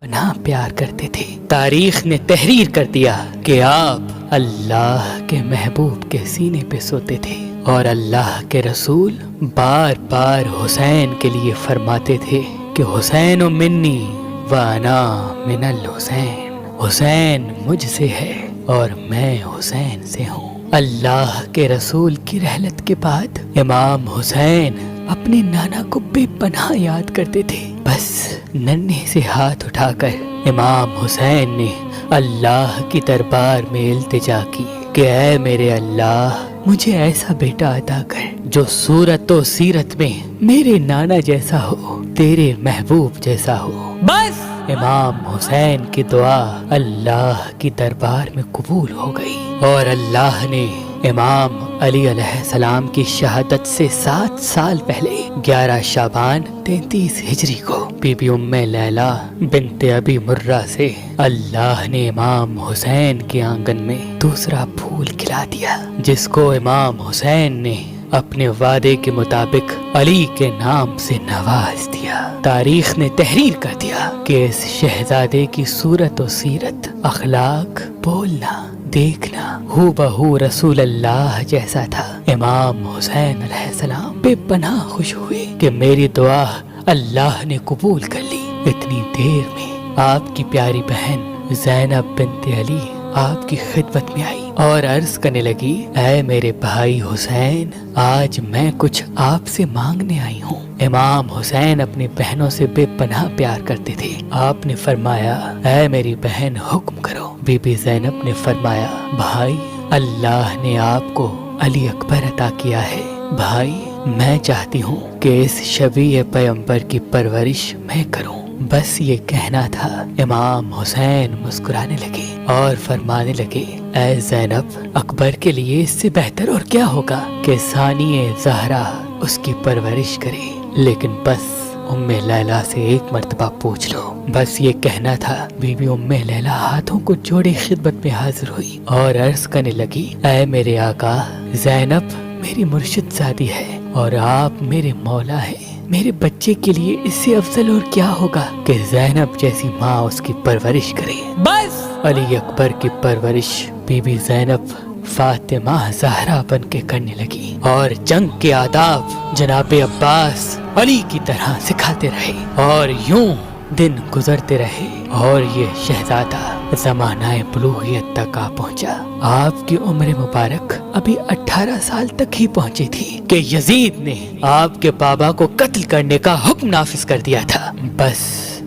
پناہ پیار کرتے تھے۔ تاریخ نے تحریر کر دیا کہ آپ اللہ کے محبوب کے سینے پہ سوتے تھے، اور اللہ کے رسول بار بار حسین کے لیے فرماتے تھے کہ حسین منی وانا من الحسین، حسین مجھ سے ہے اور میں حسین سے ہوں۔ اللہ کے رسول کی رحلت کے بعد امام حسین اپنے نانا کو بے پناہ یاد کرتے تھے۔ بس ننھے سے ہاتھ اٹھا کر امام حسین نے اللہ کی دربار میں التجا کی کہ اے میرے اللہ، مجھے ایسا بیٹا عطا کر جو صورت و سیرت میں میرے نانا جیسا ہو، تیرے محبوب جیسا ہو۔ بس امام حسین کی دعا اللہ کی دربار میں قبول ہو گئی، اور اللہ نے امام علی علیہ السلام کی شہادت سے 7 سال پہلے 11 شعبان 33 ہجری کو بی بی ام لیلہ بنت ابی مرہ سے اللہ نے امام حسین کے آنگن میں دوسرا پھول کھلا دیا، جس کو امام حسین نے اپنے وعدے کے مطابق علی کے نام سے نواز دیا۔ تاریخ نے تحریر کر دیا کہ اس شہزادے کی صورت و سیرت، اخلاق، بولنا، دیکھنا ہو بہو رسول اللہ جیسا تھا۔ امام حسین علیہ السلام بے پناہ خوش ہوئے کہ میری دعا اللہ نے قبول کر لی۔ اتنی دیر میں آپ کی پیاری بہن زینب بنت علی آپ کی خدمت میں آئی اور عرض کرنے لگی، اے میرے بھائی حسین، آج میں کچھ آپ سے مانگنے آئی ہوں۔ امام حسین اپنی بہنوں سے بے پناہ پیار کرتے تھے۔ آپ نے فرمایا، اے میری بہن حکم کرو۔ بی بی زینب نے فرمایا، بھائی، اللہ نے آپ کو علی اکبر عطا کیا ہے۔ بھائی، میں چاہتی ہوں کہ اس شبیہ پیغمبر کی پرورش میں کروں۔ بس یہ کہنا تھا۔ امام حسین مسکرانے لگے اور فرمانے لگے، اے زینب، اکبر کے لیے اس سے بہتر اور کیا ہوگا کہ ثانی زہرا اس کی پرورش کرے، لیکن بس ام لیلہ سے ایک مرتبہ پوچھ لو۔ بس یہ کہنا تھا۔ بی بی ام لیلہ ہاتھوں کو جوڑے خدمت میں حاضر ہوئی اور عرض کرنے لگی، اے میرے آقا، زینب میری مرشد زادی ہے اور آپ میرے مولا ہیں۔ میرے بچے کے لیے اس سے افضل اور کیا ہوگا کہ زینب جیسی ماں اس کی پرورش کرے۔ بس علی اکبر کی پرورش بی بی زینب فاطمہ زہرا بن کے کرنے لگی، اور جنگ کے آداب جناب عباس علی کی طرح سکھاتے رہے، اور یوں دن گزرتے رہے اور یہ شہزادہ زمانہ بلوغیت تک آ پہنچا۔ آپ کی عمر مبارک ابھی 18 سال تک ہی پہنچی تھی کہ یزید نے آپ کے بابا کو قتل کرنے کا حکم نافذ کر دیا تھا۔ بس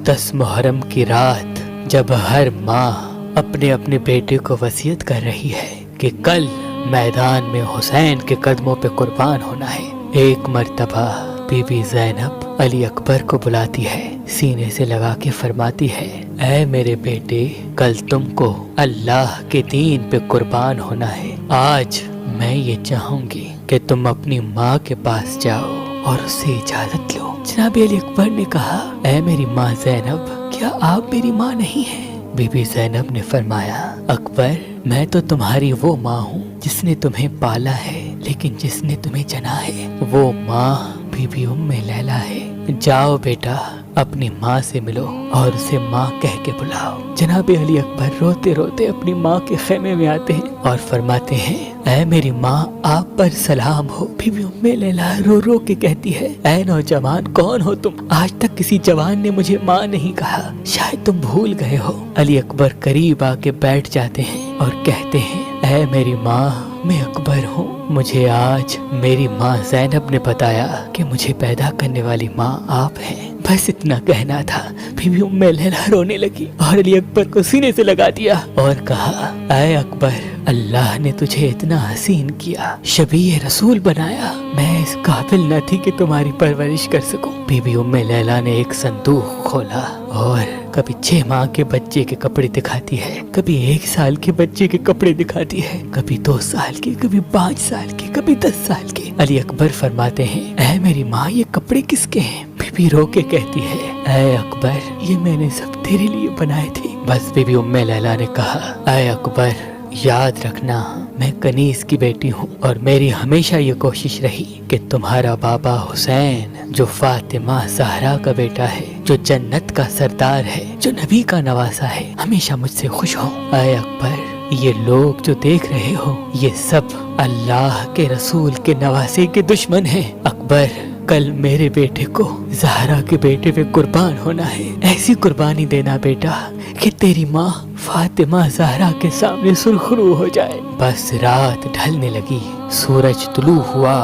10 محرم کی رات جب ہر ماں اپنے اپنے بیٹے کو وصیت کر رہی ہے کہ کل میدان میں حسین کے قدموں پہ قربان ہونا ہے، ایک مرتبہ بی بی زینب علی اکبر کو بلاتی ہے، سینے سے لگا کے فرماتی ہے، اے میرے بیٹے، کل تم کو اللہ کے دین پہ قربان ہونا ہے۔ آج میں یہ چاہوں گی کہ تم اپنی ماں کے پاس جاؤ اور اس سے اجازت لو۔ جناب علی اکبر نے کہا، اے میری ماں زینب، کیا آپ میری ماں نہیں ہیں؟ بی بی زینب نے فرمایا، اکبر، میں تو تمہاری وہ ماں ہوں جس نے تمہیں پالا ہے، لیکن جس نے تمہیں جنا ہے وہ ماں بی بی ام لیلہ ہے۔ جاؤ بیٹا، اپنی ماں سے ملو اور اسے ماں کہہ کے بلاؤ۔ جناب علی اکبر روتے روتے اپنی ماں کے خیمے میں آتے ہیں اور فرماتے ہیں، اے میری ماں، آپ پر سلام ہو۔ بی بی ام لیلہ رو رو کے کہتی ہے، اے نوجوان، کون ہو تم؟ آج تک کسی جوان نے مجھے ماں نہیں کہا، شاید تم بھول گئے ہو۔ علی اکبر قریب آ کے بیٹھ جاتے ہیں اور کہتے ہیں، اے میری ماں، میں اکبر ہوں۔ مجھے آج میری ماں زینب نے بتایا کہ مجھے پیدا کرنے والی ماں آپ ہیں۔ بس اتنا کہنا تھا۔ بی بی ام لیلہ رونے لگی اور علی اکبر کو سینے سے لگا دیا اور کہا، اے اکبر، اللہ نے تجھے اتنا حسین کیا، شبیہ رسول بنایا، میں اس قابل نہ تھی کہ تمہاری پرورش کر سکوں۔ بی بی ام لیلہ نے ایک صندوق کھولا اور کبھی 6 ماہ کے بچے کے کپڑے دکھاتی ہے، کبھی 1 سال کے بچے کے کپڑے دکھاتی ہے، کبھی 2 سال کے، کبھی 5 سال کے، کبھی 10 سال کے۔ علی اکبر فرماتے ہیں، اے میری ماں، یہ کپڑے کس کے ہیں؟ بی بی رو کے کہتی ہے، اے اکبر، یہ میں نے سب تیرے لیے بنائے تھے۔ بس بی بی ام لیلہ نے کہا، اے اکبر، یاد رکھنا، میں کنیز کی بیٹی ہوں اور میری ہمیشہ یہ کوشش رہی کہ تمہارا بابا حسین جو فاطمہ زہرا کا بیٹا ہے جو جنت کا سردار ہے، جو نبی کا نواسا ہے، ہمیشہ مجھ سے خوش ہو۔ اے اکبر، یہ لوگ جو دیکھ رہے ہو یہ سب اللہ کے رسول کے نواسے کے دشمن ہیں۔ اکبر، کل میرے بیٹے کو زہرا کے بیٹے پہ قربان ہونا ہے، ایسی قربانی دینا بیٹا کہ تیری ماں فاطمہ زہرا کے سامنے سرخرو ہو جائے۔ بس رات ڈھلنے لگی، سورج طلوع ہوا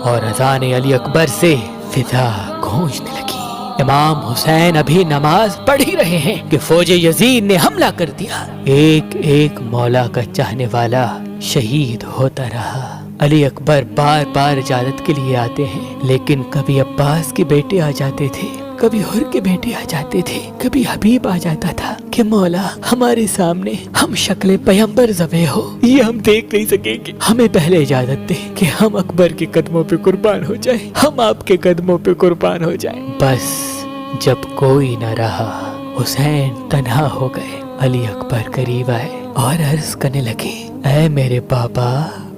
اور اذان علی اکبر سے فضا گونجنے لگی۔ امام حسین ابھی نماز پڑھ ہی رہے ہیں کہ فوج یزید نے حملہ کر دیا۔ ایک ایک مولا کا چاہنے والا شہید ہوتا رہا۔ علی اکبر بار بار اجازت کے لیے آتے ہیں، لیکن کبھی عباس کے بیٹے آ جاتے تھے، کبھی حر کے بیٹے آ جاتے تھے، کبھی حبیب آ جاتا تھا کہ مولا ہمارے سامنے ہم شکل پیغمبر ذبح ہو، یہ ہم دیکھ نہیں سکیں گے، ہمیں پہلے اجازت دے کہ ہم اکبر کے قدموں پہ قربان ہو جائیں، ہم آپ کے قدموں پہ قربان ہو جائیں۔ بس جب کوئی نہ رہا، حسین تنہا ہو گئے۔ علی اکبر قریب آئے اور عرض کرنے لگے، اے میرے بابا،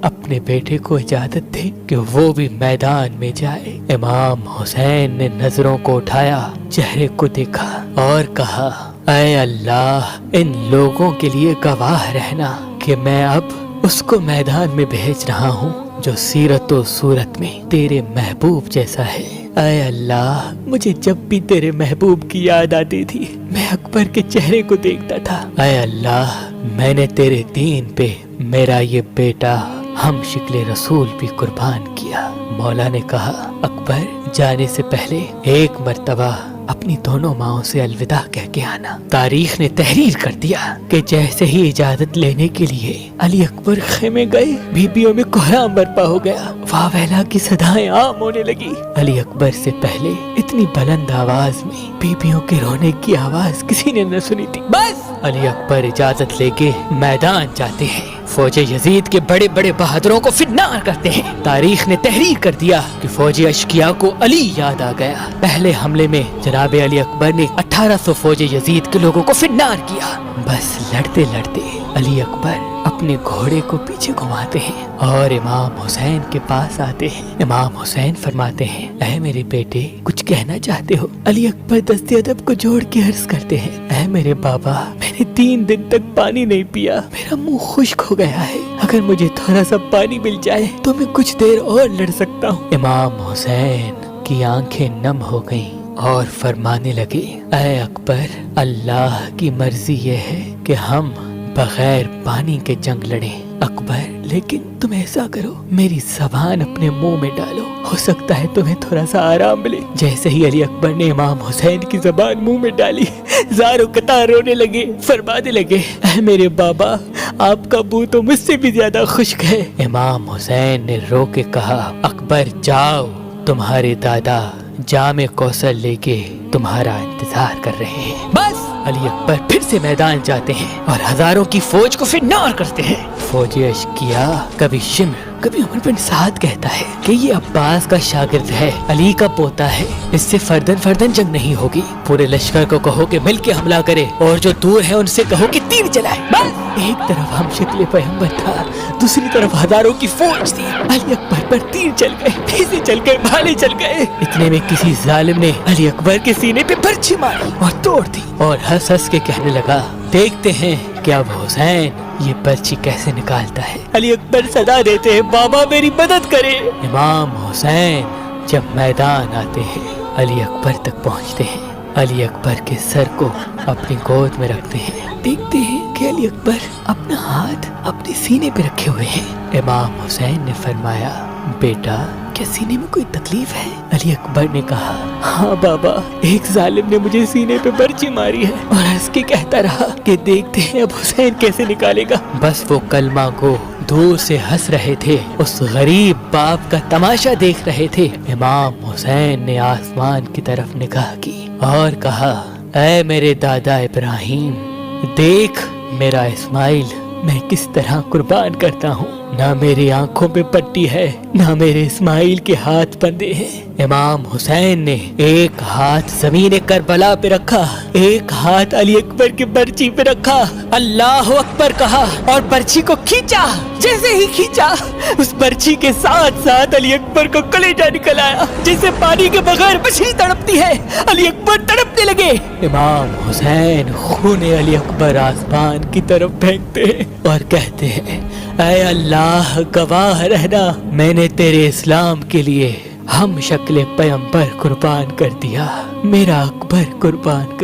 اپنے بیٹے کو اجازت دے کہ وہ بھی میدان میں جائے۔ امام حسین نے نظروں کو اٹھایا، چہرے کو دیکھا اور کہا، اے اللہ، ان لوگوں کے لیے گواہ رہنا کہ میں اب اس کو میدان میں بھیج رہا ہوں جو سیرت و صورت میں تیرے محبوب جیسا ہے۔ اے اللہ، مجھے جب بھی تیرے محبوب کی یاد آتی تھی میں اکبر کے چہرے کو دیکھتا تھا۔ اے اللہ، میں نے تیرے دین پہ میرا یہ بیٹا ہم شکل رسول بھی قربان کیا۔ مولا نے کہا، اکبر جانے سے پہلے ایک مرتبہ اپنی دونوں ماؤں سے الوداع کہہ کے آنا۔ تاریخ نے تحریر کر دیا کہ جیسے ہی اجازت لینے کے لیے علی اکبر خیمے گئے، بیبیوں میں کوہرام برپا ہو گیا، واہ ویلا کی صدائیں عام ہونے لگی۔ علی اکبر سے پہلے اتنی بلند آواز میں بیبیوں کے رونے کی آواز کسی نے نہ سنی تھی۔ بس علی اکبر اجازت لے کے میدان جاتے ہیں، فوج یزید کے بڑے بڑے بہادروں کو فنار کرتے ہیں۔ تاریخ نے تحریر کر دیا کہ فوج اشقیاء کو علی یاد آ گیا۔ پہلے حملے میں جناب علی اکبر نے 1800 فوج یزید کے لوگوں کو فنار کیا۔ بس لڑتے لڑتے علی اکبر اپنے گھوڑے کو پیچھے گھماتے ہیں اور امام حسین کے پاس آتے ہیں۔ امام حسین فرماتے ہیں، اے میرے بیٹے، کچھ کہنا چاہتے ہو؟ علی اکبر دست ادب کو جوڑ کے عرض کرتے ہیں، اے میرے بابا، میں نے 3 دن تک پانی نہیں پیا، میرا منہ خشک ہو گیا ہے، اگر مجھے تھوڑا سا پانی مل جائے تو میں کچھ دیر اور لڑ سکتا ہوں۔ امام حسین کی آنکھیں نم ہو گئیں اور فرمانے لگے، اے اکبر، اللہ کی مرضی یہ ہے کہ ہم بغیر پانی کے جنگ لڑیں۔ اکبر، لیکن تم ایسا کرو، میری زبان اپنے منہ میں ڈالو، ہو سکتا ہے تمہیں تھوڑا سا آرام ملے۔ جیسے ہی علی اکبر نے امام حسین کی زبان منہ میں ڈالی، زاروں قطار رونے لگے، فرمانے لگے، اے میرے بابا، آپ کا منہ تو مجھ سے بھی زیادہ خشک ہے۔ امام حسین نے رو کے کہا، اکبر جاؤ، تمہارے دادا جام کوثر لے کے تمہارا انتظار کر رہے ہیں۔ بس علی اکبر پھر سے میدان جاتے ہیں اور ہزاروں کی فوج کو فنار کرتے ہیں۔ فوج اشقیاء، کبھی شمر، کبھی عمر بن سعد کہتا ہے کہ یہ عباس کا شاگرد ہے، علی کا پوتا ہے، اس سے فردن فردن جنگ نہیں ہوگی، پورے لشکر کو کہو کہ مل کے حملہ کرے اور جو دور ہے ان سے کہو کہ تیر چلائے۔ بس ایک طرف ہم شکل پیغمبر تھا، دوسری طرف ہزاروں کی فوج تھی، علی اکبر پر تیر چل گئے، پھیسے چل گئے، بھالے چل گئے۔ اتنے میں کسی ظالم نے علی اکبر کے سینے پہ برچھی ماری اور توڑ دی اور ہنس ہنس کے کہنے لگا، دیکھتے ہیں کہ اب حسین یہ برچھی کیسے نکالتا ہے۔ علی اکبر صدا دیتے ہیں، بابا میری مدد کرے۔ امام حسین جب میدان آتے ہیں، علی اکبر تک پہنچتے ہیں، علی اکبر کے سر کو اپنی گود میں رکھتے ہیں، دیکھتے ہیں کہ علی اکبر اپنا ہاتھ اپنے سینے پہ رکھے ہوئے ہیں۔ امام حسین نے فرمایا، بیٹا کیا سینے میں کوئی تکلیف ہے؟ علی اکبر نے کہا، ہاں بابا، ایک ظالم نے مجھے سینے پہ برچی ماری ہے، اور ہنس کے کہتا رہا کہ دیکھتے ہیں اب حسین کیسے نکالے گا۔ بس وہ کلمہ کو دور سے ہنس رہے تھے، اس غریب باپ کا تماشا دیکھ رہے تھے۔ امام حسین نے آسمان کی طرف نگاہ کی اور کہا، اے میرے دادا ابراہیم، دیکھ میرا اسماعیل میں کس طرح قربان کرتا ہوں۔ نہ میری آنکھوں پہ پٹی ہے، نہ میرے اسماعیل کے ہاتھ بندھے ہیں۔ امام حسین نے ایک ہاتھ زمین کربلا پہ رکھا، ایک ہاتھ علی اکبر کی برچی پہ رکھا، اللہ اکبر کہا اور برچی کو کھینچا۔ جیسے ہی کھینچا اس برچی کے ساتھ ساتھ علی اکبر کو کلیجہ نکل آیا، جیسے پانی کے بغیر مچھلی تڑپتی ہے، علی اکبر تڑپنے لگے۔ امام حسین خون علی اکبر آسمان کی طرف پھینکتے ہیں اور کہتے ہیں اے اللہ گواہ رہنا، میں نے تیرے اسلام کے لیے ہم شکل پیغمبر قربان کر دیا، میرا اکبر قربان کر